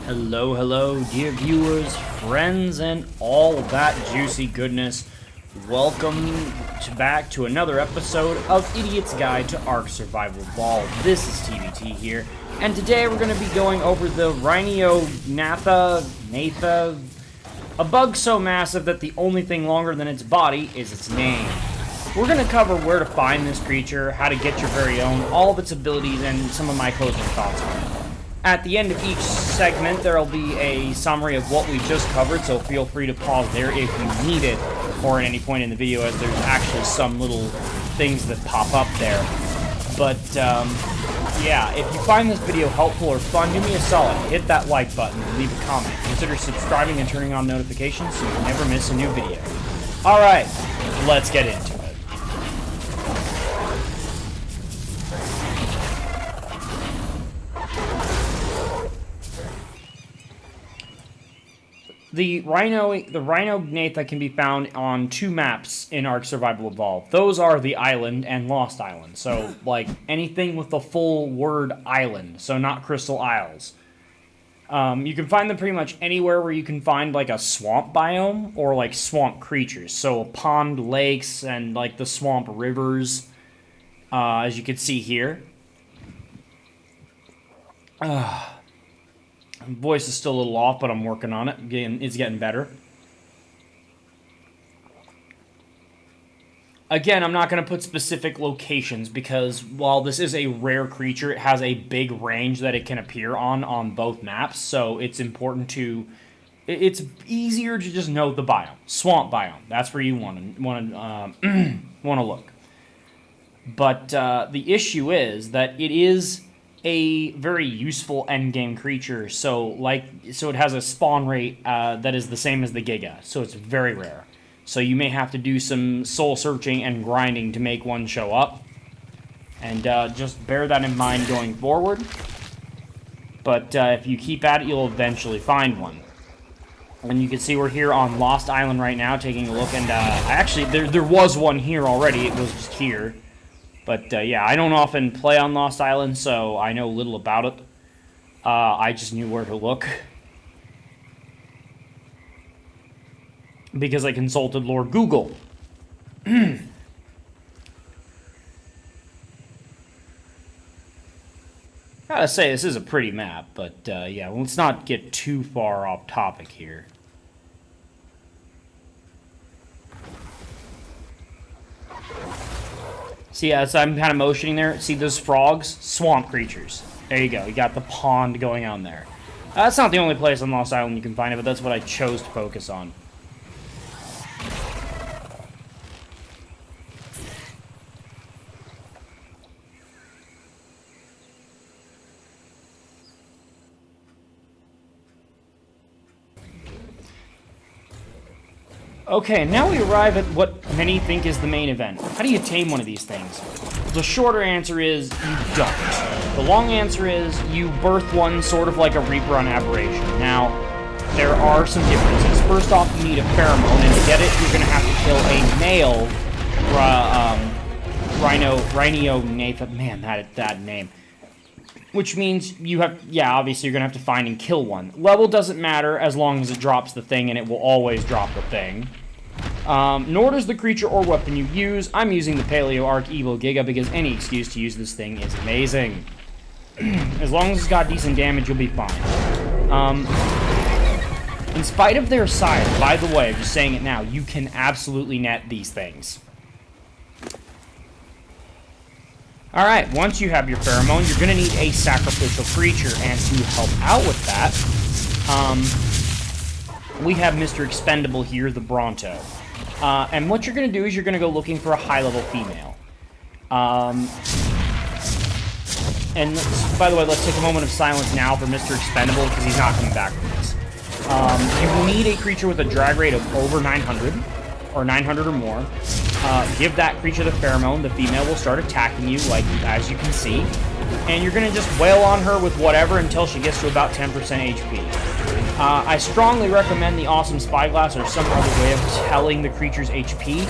Hello, hello, dear viewers, friends, and all that juicy goodness. Welcome back to another episode of Idiot's Guide to ARK Survival Evolved. This is TBT here, and today we're going to be going over the Rhyniognatha, a bug so massive that the only thing longer than its body is its name. We're going to cover where to find this creature, how to get your very own, all of its abilities, and some of my closing thoughts on it. At the end of each segment, there will be a summary of what we just covered, so feel free to pause there if you need it, or at any point in the video, as there's actually some little things that pop up there. But, yeah, if you find this video helpful or fun, do me a solid. Hit that like button and leave a comment. Consider subscribing and turning on notifications so you never miss a new video. Alright, let's get into it. The Rhyniognatha can be found on two maps in ARK Survival Evolved. Those are the Island and Lost Island. So, like, anything with the full word island, so not Crystal Isles. You can find them pretty much anywhere where you can find, like, a swamp biome or, like, swamp creatures. So, pond lakes and, like, the swamp rivers, as you can see here. Voice is still a little off, but I'm working on it. It's getting better. Again, I'm not going to put specific locations because while this is a rare creature, it has a big range that it can appear on both maps. So it's important to... It's easier to just know the biome. Swamp biome. That's where you want to look. But the issue is that it is a very useful endgame creature, so it has a spawn rate that is the same as the Giga, so it's very rare. So you may have to do some soul searching and grinding to make one show up, and just bear that in mind going forward. But if you keep at it, you'll eventually find one. And you can see we're here on Lost Island right now, taking a look, and actually there was one here already. It was just here. But, yeah, I don't often play on Lost Island, so I know little about it. I just knew where to look. Because I consulted Lord Google. Gotta say, this is a pretty map, but, yeah, let's not get too far off topic here. See, as I'm kind of motioning there, see those frogs? Swamp creatures. There you go. You got the pond going on there. That's not the only place on Lost Island you can find it, but that's what I chose to focus on. Okay, now we arrive at what many think is the main event. How do you tame one of these things? The shorter answer is you don't. The long answer is you birth one sort of like a Reaper on Aberration. Now, there are some differences. First off, you need a pheromone, and to get it, you're going to have to kill a male Rhyniognatha. Man, that name. Which means you have, yeah, obviously you're going to have to find and kill one. Level doesn't matter as long as it drops the thing, and it will always drop the thing. Nor does the creature or weapon you use. I'm using the Paleo ARK Evo Giga because any excuse to use this thing is amazing. As long as it's got decent damage, you'll be fine. In spite of their size, by the way, I'm just saying it now, you can absolutely net these things. Alright, once you have your pheromone, you're going to need a sacrificial creature, and to help out with that, we have Mr. Expendable here, the Bronto. And what you're going to do is you're going to go looking for a high-level female. And by the way, let's take a moment of silence now for Mr. Expendable, because he's not coming back from this. You need a creature with a drag rate of over 900, or 900 or more. Give that creature the pheromone, the female will start attacking you, like as you can see, and you're going to just wail on her with whatever until she gets to about 10% HP. I strongly recommend the awesome spyglass or some other way of telling the creature's HP.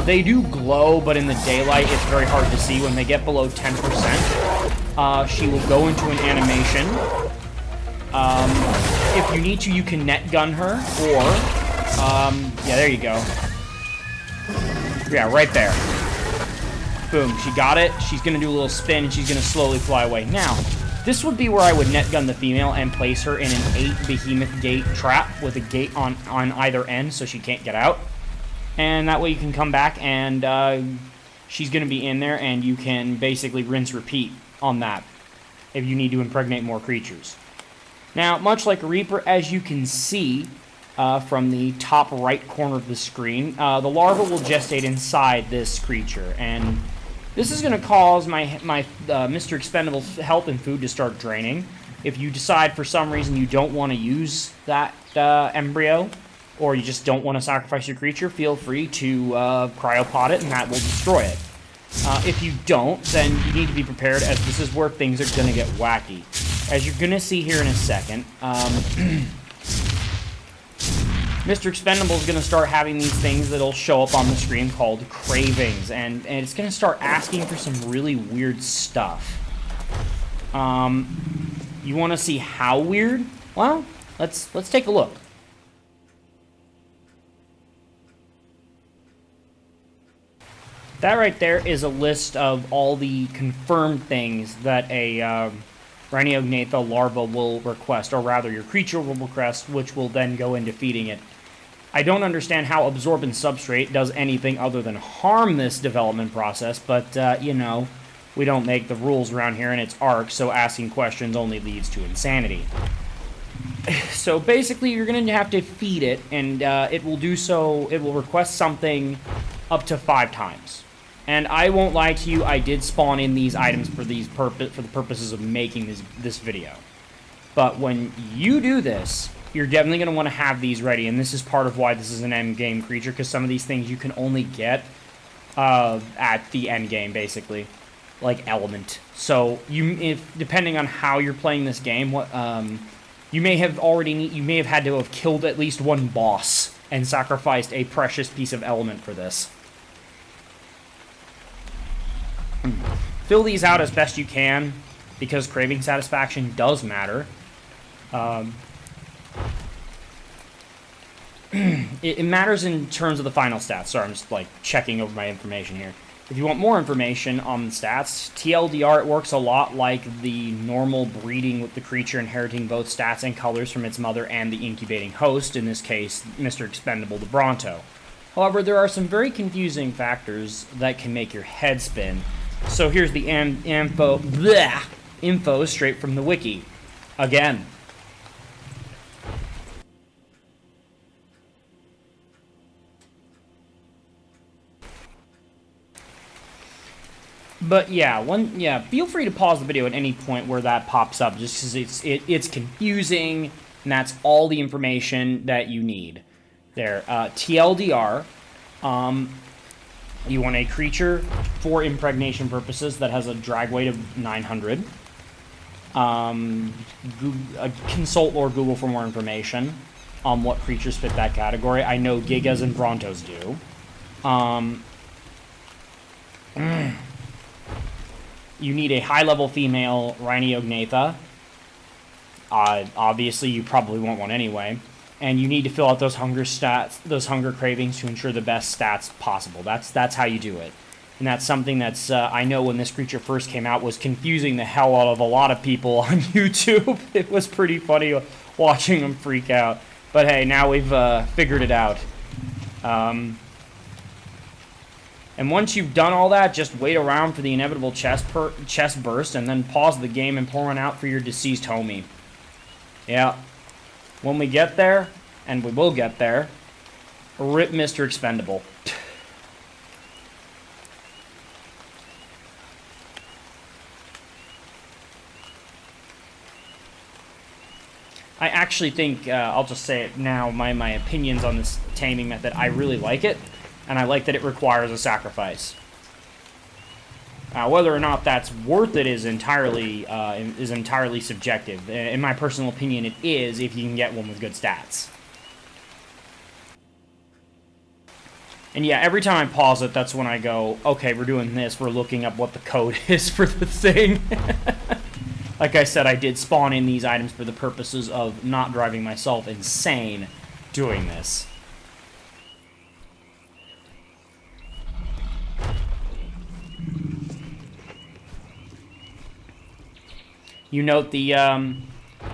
They do glow, but in the daylight it's very hard to see. When they get below 10%, she will go into an animation, If you need to, you can net gun her, or, yeah, there you go. Yeah, right there. Boom, she got it. She's gonna do a little spin, and she's gonna slowly fly away. Now, this would be where I would net gun the female and place her in an 8 behemoth gate trap with a gate on either end so she can't get out. And that way you can come back and she's going to be in there and you can basically rinse repeat on that if you need to impregnate more creatures. Now, much like a Reaper, as you can see from the top right corner of the screen, the larva will gestate inside this creature, and this is going to cause my Mr. Expendable's health and food to start draining. If you decide for some reason you don't want to use that embryo, or you just don't want to sacrifice your creature, feel free to cryopod it, and that will destroy it. If you don't, then you need to be prepared, as this is where things are going to get wacky. As you're going to see here in a second, Mr. Expendable is going to start having these things that'll show up on the screen called cravings, and it's going to start asking for some really weird stuff. You want to see how weird? Well, let's take a look. That right there is a list of all the confirmed things that a Rhyniognatha larva will request, or rather your creature will request, which will then go into feeding it. I don't understand how absorbent substrate does anything other than harm this development process, but, you know, we don't make the rules around here, and it's ARK, so asking questions only leads to insanity. So basically, you're going to have to feed it, and it will do so, it will request something up to 5 times. And I won't lie to you, I did spawn in these items for the purposes of making this video. But when you do this, you're definitely going to want to have these ready, and this is part of why this is an end-game creature, because some of these things you can only get at the end game, basically, like element. So depending on how you're playing this game, you may have had to have killed at least one boss and sacrificed a precious piece of element for this. Fill these out as best you can, because craving satisfaction does matter. It matters in terms of the final stats. Sorry, I'm just like checking over my information here. If you want more information on the stats, TLDR, it works a lot like the normal breeding with the creature inheriting both stats and colors from its mother and the incubating host, in this case, Mr. Expendable the Bronto. However, there are some very confusing factors that can make your head spin. So here's the info straight from the wiki. Again. But yeah, feel free to pause the video at any point where that pops up, just because it's confusing, and that's all the information that you need. There, TLDR, you want a creature for impregnation purposes that has a drag weight of 900. Consult or Google for more information on what creatures fit that category. I know Gigas and Brontos do. You need a high-level female Rhyniognatha. Obviously, you probably won't one anyway. And you need to fill out those hunger stats, those hunger cravings, to ensure the best stats possible. That's how you do it. And that's something that's, I know when this creature first came out, was confusing the hell out of a lot of people on YouTube. It was pretty funny watching them freak out. But hey, now we've figured it out. And once you've done all that, just wait around for the inevitable chest burst, and then pause the game and pour one out for your deceased homie. Yeah. When we get there, and we will get there, rip Mr. Expendable. I actually think, I'll just say it now, my opinions on this taming method, I really like it, and I like that it requires a sacrifice. Whether or not that's worth it is entirely subjective. In my personal opinion, it is, if you can get one with good stats. And yeah, every time I pause it, that's when I go, okay, we're doing this, we're looking up what the code is for the thing. Like I said, I did spawn in these items for the purposes of not driving myself insane doing this. You note the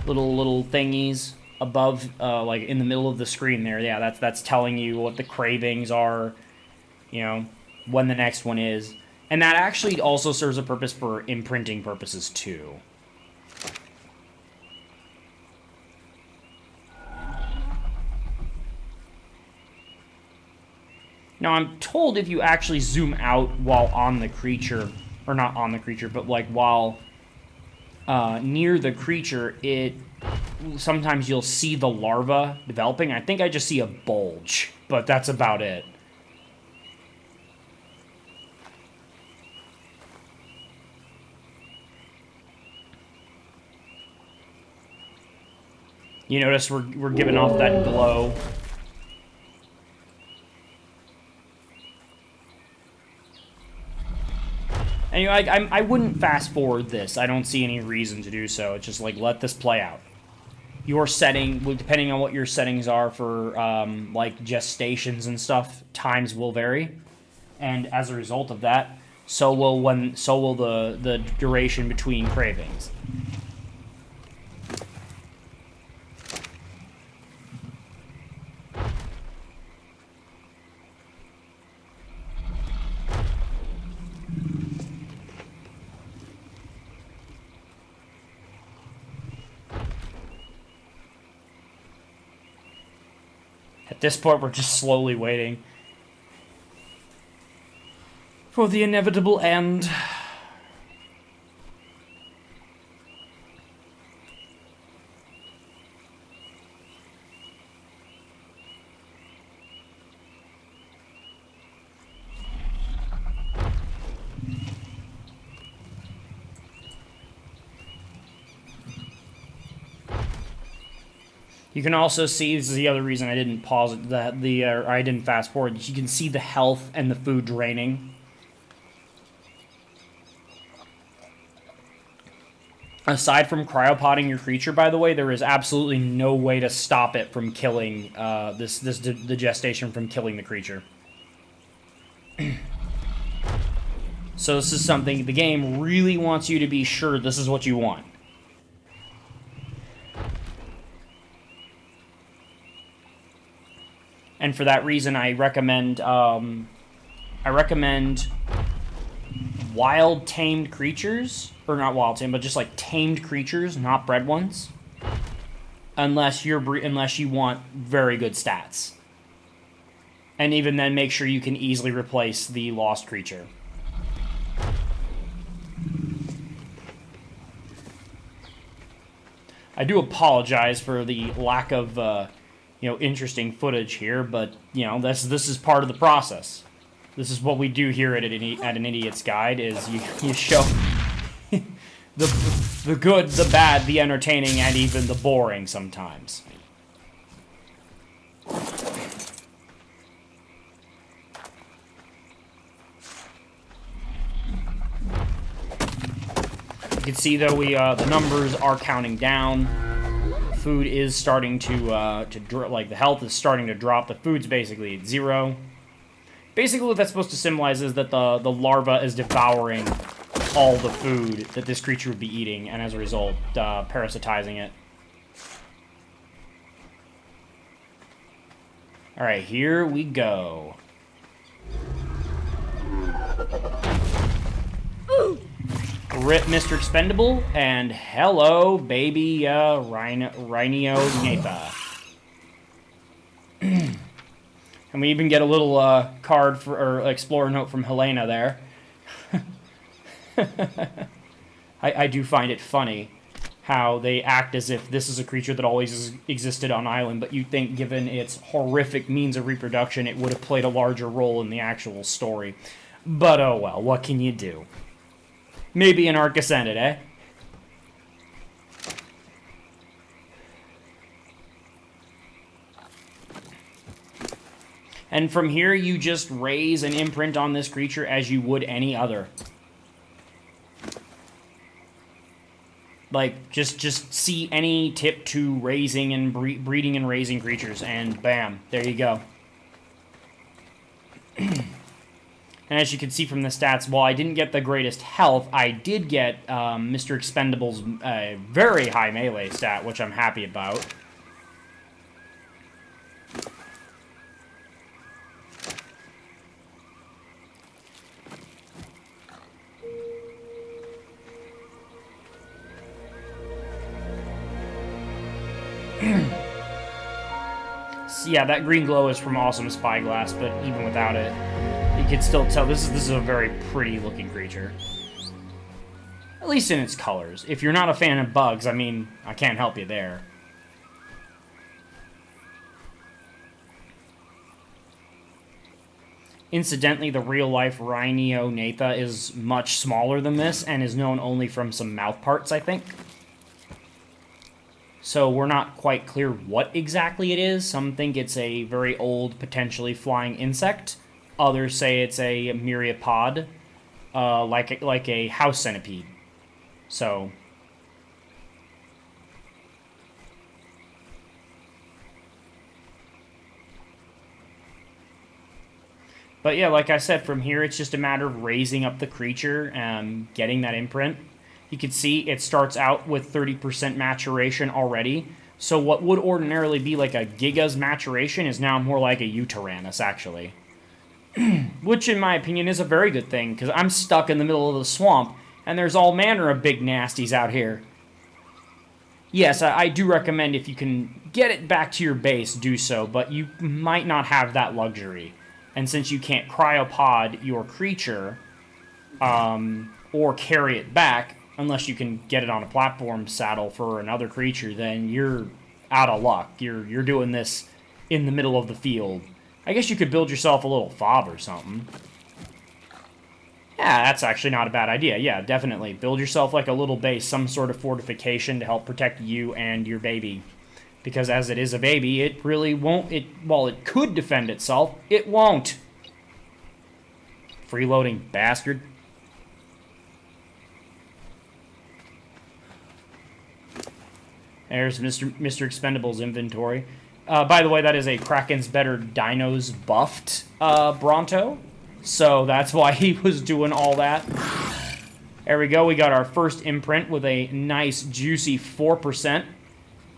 little thingies above, like in the middle of the screen there. Yeah, that's telling you what the cravings are, you know, when the next one is. And that actually also serves a purpose for imprinting purposes too. Now, I'm told if you actually zoom out while on the creature, or not on the creature, but like while near the creature, sometimes you'll see the larva developing. I think I just see a bulge, but that's about it. You notice we're giving off that glow. Anyway, I wouldn't fast forward this. I don't see any reason to do so. It's just like, let this play out. Your setting, depending on what your settings are for like gestations and stuff, times will vary, and as a result of that, so will the duration between cravings. At this point, we're just slowly waiting for the inevitable end. You can also see, this is the other reason I didn't pause it, I didn't fast forward. You can see the health and the food draining. Aside from cryopotting your creature, by the way, there is absolutely no way to stop it from killing the gestation from killing the creature. So this is something the game really wants you to be sure this is what you want. And for that reason, I recommend wild tamed creatures, or not wild tamed, but just like tamed creatures, not bred ones, unless you want very good stats. And even then, make sure you can easily replace the lost creature. I do apologize for the lack of interesting footage here, but this is part of the process. This is what we do here at an Idiot's Guide: is you show the good, the bad, the entertaining, and even the boring sometimes. You can see though the numbers are counting down. Food is starting to like the health is starting to drop. The food's basically at 0. Basically, what that's supposed to symbolize is that the larva is devouring all the food that this creature would be eating, and as a result, parasitizing it. All right, here we go. Rip Mr. Expendable, and hello, baby Rhyniognatha. And we even get a little card or explorer note from Helena there. I do find it funny how they act as if this is a creature that always existed on island, but you'd think, given its horrific means of reproduction, it would have played a larger role in the actual story. But oh well, what can you do? Maybe an ARK Ascended, eh? And from here, you just raise an imprint on this creature as you would any other. Like, just see any tip to raising and breeding and raising creatures, and bam, there you go. And as you can see from the stats, while I didn't get the greatest health, I did get Mr. Expendable's very high melee stat, which I'm happy about. So yeah, that green glow is from Awesome Spyglass, but even without it, you can still tell this is a very pretty looking creature. At least in its colors. If you're not a fan of bugs, I mean, I can't help you there. Incidentally, the real-life Rhyniognatha is much smaller than this and is known only from some mouth parts, I think. So we're not quite clear what exactly it is. Some think it's a very old, potentially flying insect. Others say it's a myriapod, like a house centipede. So, but yeah, like I said, from here it's just a matter of raising up the creature and getting that imprint. You can see it starts out with 30% maturation already. So what would ordinarily be like a Giga's maturation is now more like a Utyrannus, actually. Which, in my opinion, is a very good thing, because I'm stuck in the middle of the swamp, and there's all manner of big nasties out here. Yes, I do recommend if you can get it back to your base, do so, but you might not have that luxury. And since you can't cryopod your creature, or carry it back, unless you can get it on a platform saddle for another creature, then you're out of luck. You're doing this in the middle of the field. I guess you could build yourself a little fob or something. Yeah, that's actually not a bad idea. Yeah, definitely. Build yourself like a little base, some sort of fortification to help protect you and your baby. Because as it is a baby, it really won't... While it could defend itself, it won't. Freeloading bastard. There's Mr. Expendable's inventory. By the way, that is a Kraken's Better Dinos buffed Bronto. So that's why he was doing all that. There we go. We got our first imprint with a nice, juicy 4%.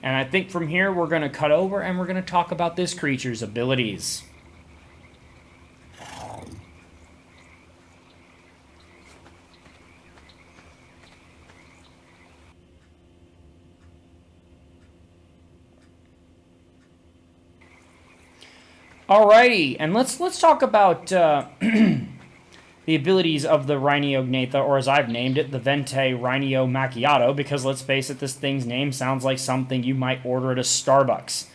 And I think from here, we're going to cut over and we're going to talk about this creature's abilities. Alrighty, and let's talk about the abilities of the Rhyniognatha, or as I've named it, the Vente Rhinio Macchiato, because let's face it, this thing's name sounds like something you might order at a Starbucks.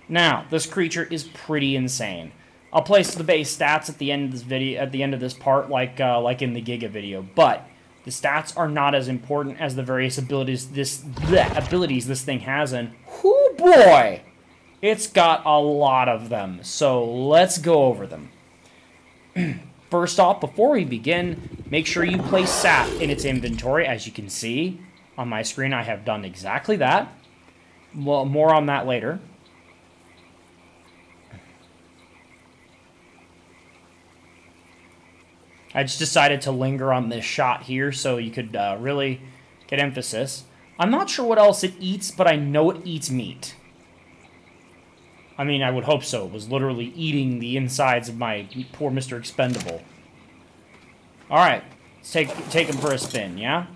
Now, this creature is pretty insane. I'll place the base stats at the end of this video, at the end of this part, like in the Giga video, but the stats are not as important as the various abilities this thing has, and whoo boy! It's got a lot of them, so let's go over them. First off, before we begin, make sure you place sap in its inventory. As you can see on my screen, I have done exactly that. Well, more on that later. I just decided to linger on this shot here so you could really get emphasis. I'm not sure what else it eats, but I know it eats meat. I mean, I would hope so. It was literally eating the insides of my poor Mr. Expendable. Alright, let's take him for a spin, yeah?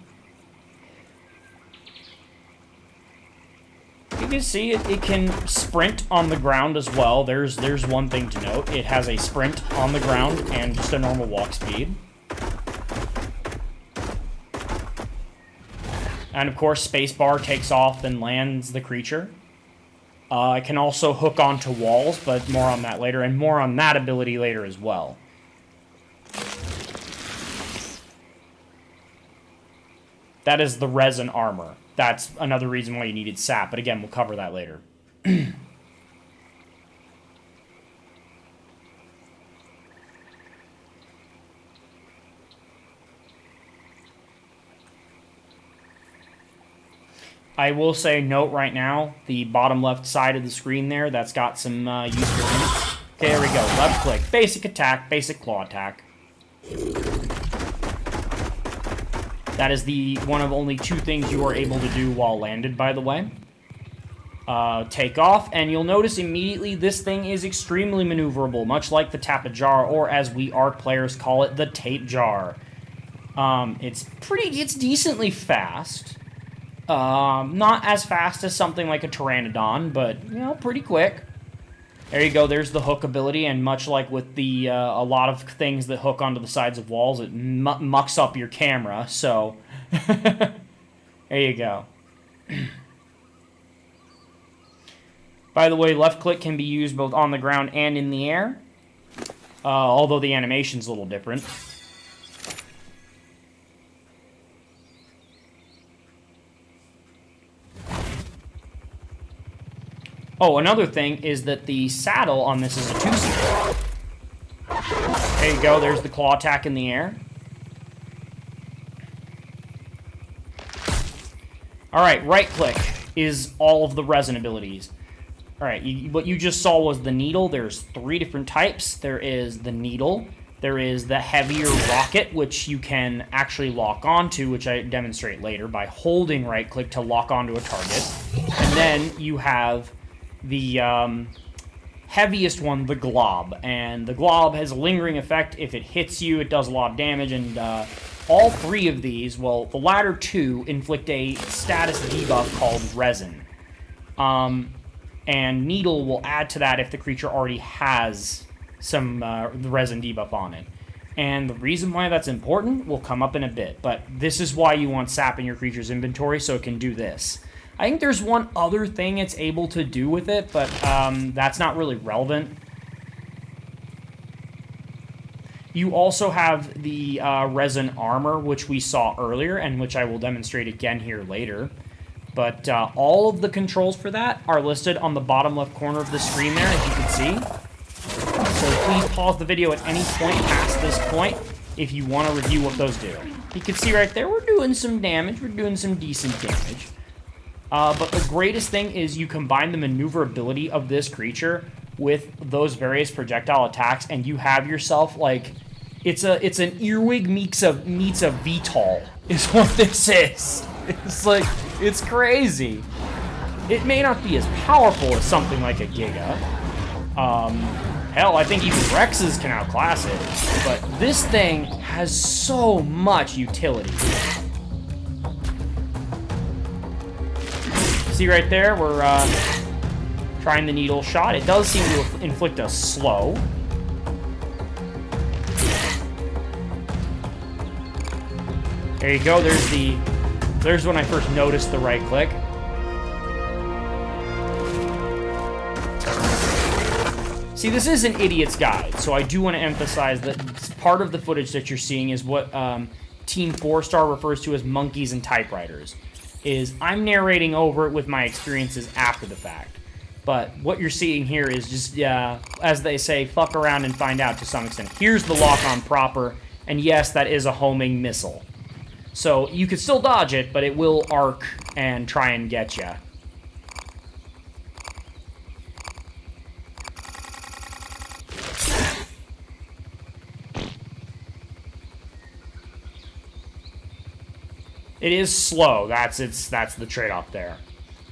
You can see it can sprint on the ground as well. There's one thing to note. It has a sprint on the ground and just a normal walk speed. And of course, spacebar takes off and lands the creature. It can also hook onto walls, but more on that later, and more on that ability later as well. That is the resin armor. That's another reason why you needed sap, but again, we'll cover that later. I will say, note right now, the bottom left side of the screen there, that's got some useful hints. Okay, there we go. Left click. Basic attack, basic claw attack. That is the one of only 2 things you are able to do while landed, by the way. Take off, and you'll notice immediately this thing is extremely maneuverable, much like the tapejara, or as we ARK players call it, the tapejara. It's decently fast. Not as fast as something like a pteranodon, but, you know, pretty quick. There you go, there's the hook ability, and much like with the a lot of things that hook onto the sides of walls, it mucks up your camera, so... there you go. By the way, left click can be used both on the ground and in the air, although the animation's a little different. Oh, another thing is that the saddle on this is a 2-seater. There you go, there's the claw attack in the air. Alright, right click is all of the resin abilities. Alright, what you just saw was the needle. There's 3 different types. There is the needle. There is the heavier rocket, which you can actually lock onto, which I demonstrate later, by holding right click to lock onto a target. And then you have the heaviest one, the glob. And the glob has a lingering effect. If it hits you, it does a lot of damage. And all 3 of these, well, the latter 2 inflict a status debuff called resin. And needle will add to that if the creature already has some the resin debuff on it. And the reason why that's important will come up in a bit. But this is why you want sap in your creature's inventory, so it can do this. I think there's one other thing it's able to do with it, but that's not really relevant. You also have the resin armor, which we saw earlier, and which I will demonstrate again here later. But all of the controls for that are listed on the bottom left corner of the screen there, as you can see. So please pause the video at any point past this point if you want to review what those do. You can see right there, we're doing some damage. We're doing some decent damage. But the greatest thing is you combine the maneuverability of this creature with those various projectile attacks, and you have yourself, like, it's an earwig meets a VTOL, is what this is. It's like, it's crazy. It may not be as powerful as something like a Giga. Hell, I think even Rexes can outclass it. But this thing has so much utility. See right there, we're trying the needle shot. It does seem to inflict a slow. There you go, there's when I first noticed the right click. See, this is an idiot's guide, so I do want to emphasize that part of the footage that you're seeing is what Team 4-Star refers to as monkeys and typewriters. I'm narrating over it with my experiences after the fact. But what you're seeing here is just, as they say, fuck around and find out to some extent. Here's the lock-on proper, and yes, that is a homing missile. So you could still dodge it, but it will arc and try and get you. It is slow. That's the trade-off there.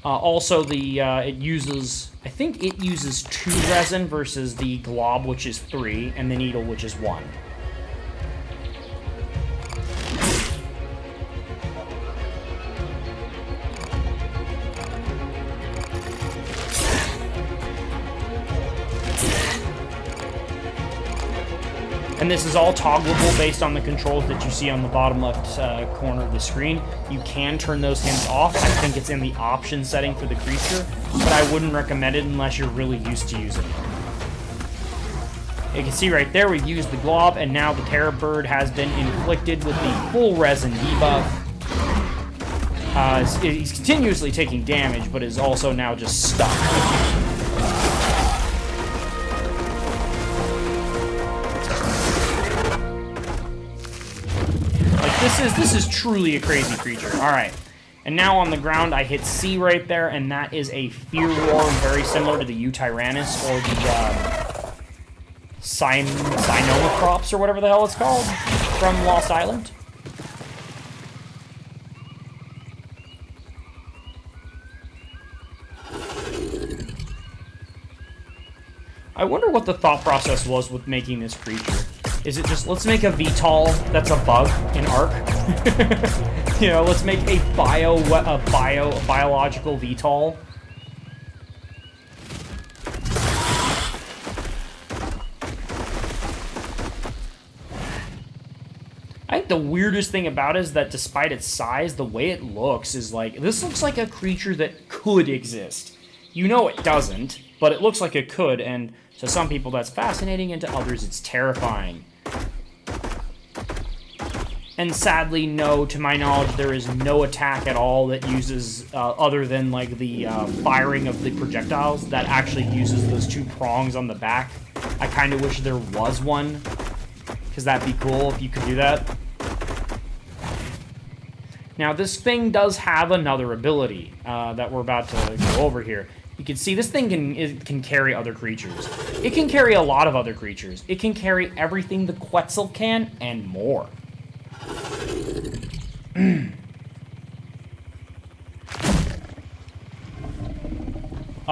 Also, it uses, I think it uses 2 resin versus the glob, which is 3, and the needle, which is 1. And this is all toggleable based on the controls that you see on the bottom left corner of the screen. You can turn those hints off. I think it's in the option setting for the creature, but I wouldn't recommend it unless you're really used to using it. You can see right there, we've used the glob, and now the terror bird has been inflicted with the full resin debuff. He's continuously taking damage, but is also now just stuck. This is truly a crazy creature. All right, And now on the ground, I hit C right there, and that is a fear roar, very similar to the Tyrannus or the Cynomacrops or whatever the hell it's called from Lost Island. I wonder what the thought process was with making this creature. Is it just, let's make a VTOL that's a bug in ARK? You know, let's make a biological VTOL. I think the weirdest thing about it is that despite its size, the way it looks is like, this looks like a creature that could exist. You know it doesn't, but it looks like it could, and to some people that's fascinating, and to others it's terrifying. And sadly, no, to my knowledge, there is no attack at all that uses, other than like the firing of the projectiles, that actually uses those two prongs on the back. I kind of wish there was one, because that'd be cool if you could do that. Now, this thing does have another ability that we're about to go over here. You can see this thing can carry other creatures. It can carry a lot of other creatures. It can carry everything the Quetzal can and more.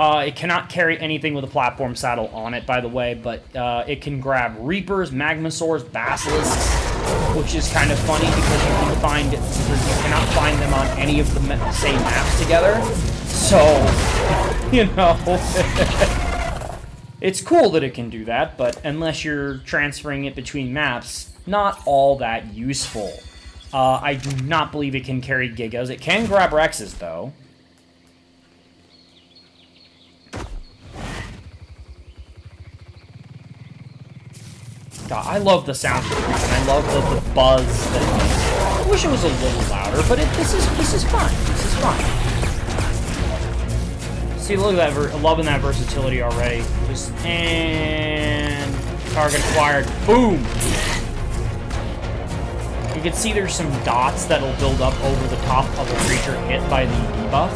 It cannot carry anything with a platform saddle on it, by the way, but it can grab Reapers, Magmasaurs, Basilisks, which is kind of funny because you cannot find them on any of the same maps together. So, you know, it's cool that it can do that, but unless you're transferring it between maps, not all that useful. I do not believe it can carry Gigas. It can grab Rexes, though. God, I love the sound of the creature, and I love the buzz that it makes. I wish it was a little louder, but this is fun. This is fun. See, look at that, loving that versatility already. And target acquired. Boom! You can see there's some dots that'll build up over the top of a creature hit by the debuff.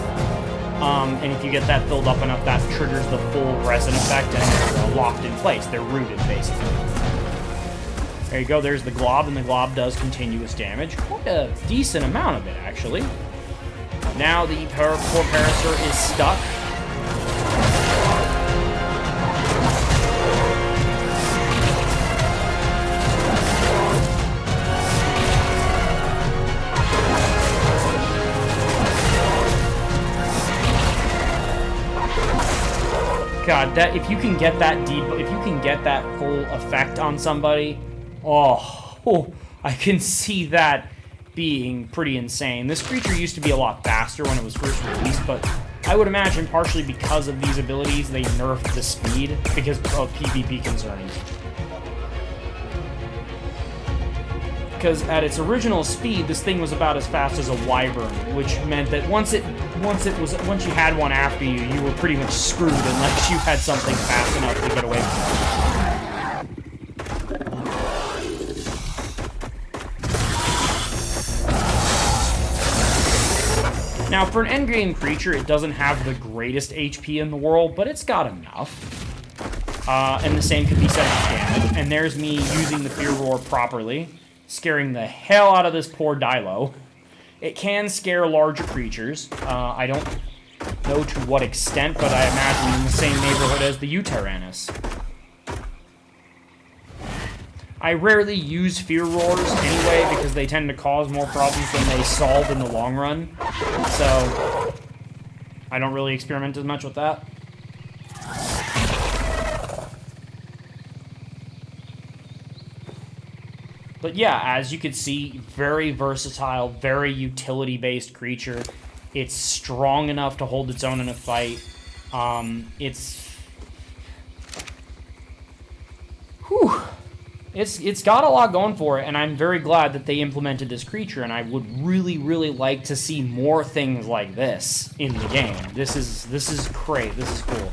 And if you get that filled up enough, that triggers the full resin effect, and they're locked in place. They're rooted, basically. There you go, there's the glob, and the glob does continuous damage. Quite a decent amount of it, actually. Now the poor Parasaur is stuck. God, that if you can get that full effect on somebody, oh, I can see that being pretty insane. This creature used to be a lot faster when it was first released, but I would imagine partially because of these abilities, they nerfed the speed because of PvP concerns. Because at its original speed, this thing was about as fast as a wyvern, which meant that once you had one after you, you were pretty much screwed unless you had something fast enough to get away from it. Now, for an endgame creature, it doesn't have the greatest HP in the world, but it's got enough. And the same could be said of damage. And there's me using the Fear Roar properly, scaring the hell out of this poor Dilo. It can scare larger creatures. I don't know to what extent, but I imagine in the same neighborhood as the Tyrannus. I rarely use Fear Roars anyway, because they tend to cause more problems than they solve in the long run. So, I don't really experiment as much with that. But yeah, as you can see, very versatile, very utility-based creature. It's strong enough to hold its own in a fight. It's got a lot going for it, and I'm very glad that they implemented this creature, and I would really, really like to see more things like this in the game. This is great. This is cool.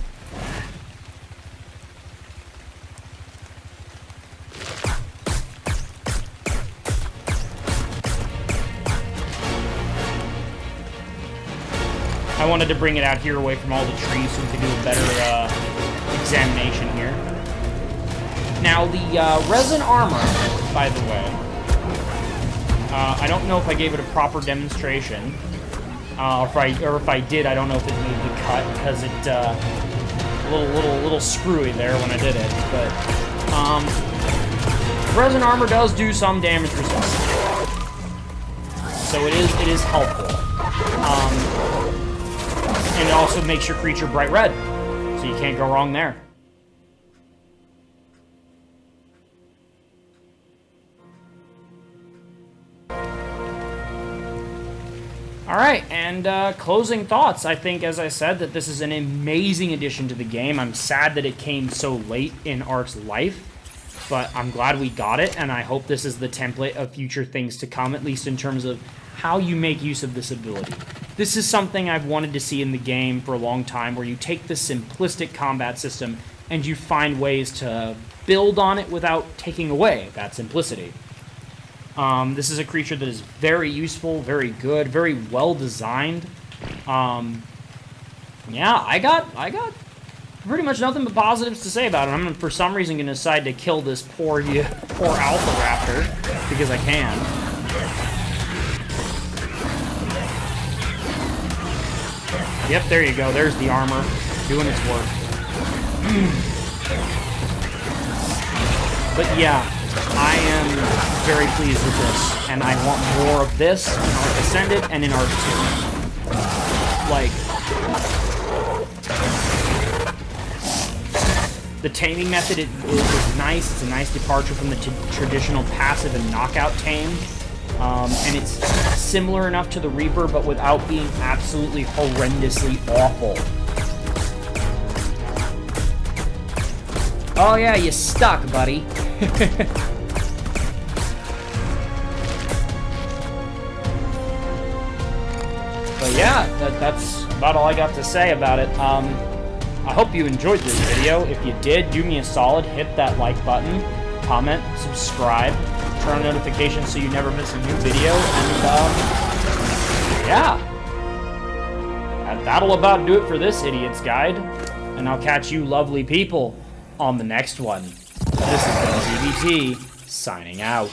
I wanted to bring it out here away from all the trees so we could do a better examination here. Now, the resin armor, by the way, I don't know if I gave it a proper demonstration, or if I did, I don't know if it made the cut because it a little screwy there when I did it. But resin armor does do some damage resistance, so it is helpful. And it also makes your creature bright red, so you can't go wrong there. Alright, and closing thoughts. I think, as I said, that this is an amazing addition to the game. I'm sad that it came so late in ARK's life, but I'm glad we got it, and I hope this is the template of future things to come, at least in terms of how you make use of this ability. This is something I've wanted to see in the game for a long time, where you take this simplistic combat system and you find ways to build on it without taking away that simplicity. This is a creature that is very useful, very good, very well designed. Yeah, I got pretty much nothing but positives to say about it. I'm for some reason going to decide to kill this poor alpha raptor because I can. Yep, there you go. There's the armor doing its work. But yeah, I am very pleased with this, and I want more of this in ARK Ascended and in ARK 2. Like, the taming method is nice. It's a nice departure from the traditional passive and knockout tame. And it's similar enough to the Reaper, but without being absolutely horrendously awful. Oh yeah, you stuck, buddy. But yeah, that's about all I got to say about it. I hope you enjoyed this video. If you did, do me a solid, hit that like button, comment, subscribe, turn on notifications so you never miss a new video, and yeah, that'll about do it for this Idiot's Guide, and I'll catch you lovely people on the next one. This is ZBT, signing out.